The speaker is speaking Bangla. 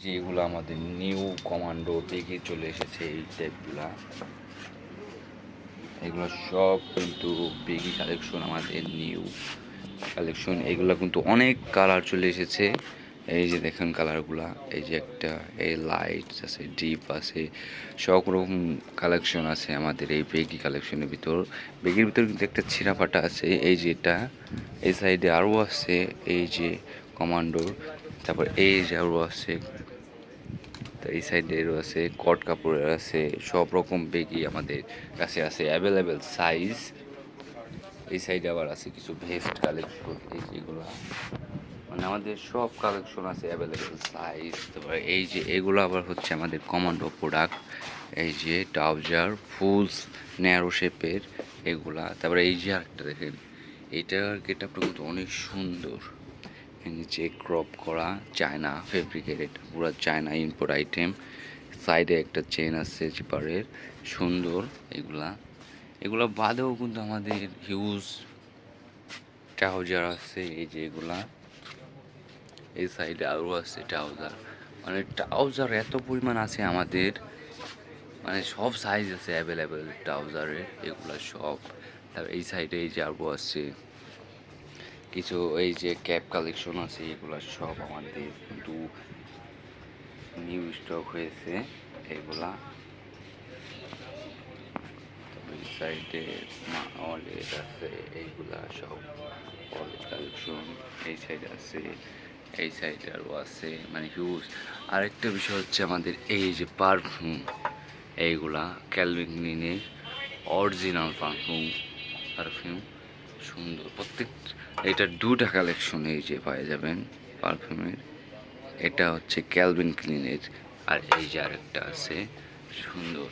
যেগুলো আমাদের নিউ কমান্ডো দেখে চলে এসেছে এই টাইপগুলা, এগুলো সব কিন্তু বেগি কালেকশন, আমাদের নিউ কালেকশন। এগুলো কিন্তু অনেক কালার চলে এসেছে। এই যে দেখেন কালারগুলা, এই যে একটা এই লাইট আছে, ডিপ আছে, সব রকম কালেকশন আছে আমাদের এই বেগি কালেকশনের ভিতর। বেগির ভিতর কিন্তু একটা ছিঁড়া ফাটা আছে, এই যে এটা, এই সাইডে আরও আছে, এই যে কমান্ডোর, তারপর এই যে আরও আছে, তো এই সাইডেরও আছে, কট কাপড়ের আছে, সব রকম বেগই আমাদের কাছে আছে অ্যাভেলেবেল সাইজ। এই সাইডে আবার আছে কিছু ভেস্ট কালেকশন, এই যেগুলো মানে আমাদের সব কালেকশন আছে অ্যাভেলেবেল সাইজ। তারপরে এই যে এগুলো আবার হচ্ছে আমাদের কমান্ডো প্রোডাক্ট, এই যে ট্রাউজার ফুলস ন্যারো শেপের এগুলা। তারপরে এই যে আরেকটা দেখেন, এইটার গেটআপটা কিন্তু অনেক সুন্দর, নিচে ক্রপ করা চায়না ফেব্রিকের, এটা পুরো চায়না ইম্পোর্ট আইটেম। সাইডে একটা চেন আছে জিপারের, সুন্দর এগুলা। এগুলো বাদেও কিন্তু আমাদের হিউজ ট্রাউজার আছে, এই যে এগুলা, এই সাইডে আরও আছে ট্রাউজার, মানে ট্রাউজার এত পরিমাণ আছে আমাদের, মানে সব সাইজ আছে অ্যাভেলেবেল ট্রাউজারের, এগুলা সব। তারপর এই সাইডে এই যে আরও আছে কিছু, এই যে ক্যাপ কালেকশন আছে, এগুলো সব আমাদের কিন্তু নিউ স্টক হয়েছে এগুলা। তারপর এই সাইডে ওয়ালেট আছে, এইগুলা সব ওয়ালেট কালেকশন। এই সাইডে আছে, এই সাইডে আরও আছে, মানে হিউজ। আরেকটা বিষয় হচ্ছে আমাদের এই যে পারফিউম, এইগুলা ক্যালভিন ক্লিনের অরিজিনাল পারফিউম সুন্দর প্রত্যেক। এটা দুটা কালেকশন এই যে পাওয়া যাবেন পারফিউমের, এটা হচ্ছে ক্যালভিন ক্লিনের, আর এই যে আরেকটা আছে সুন্দর।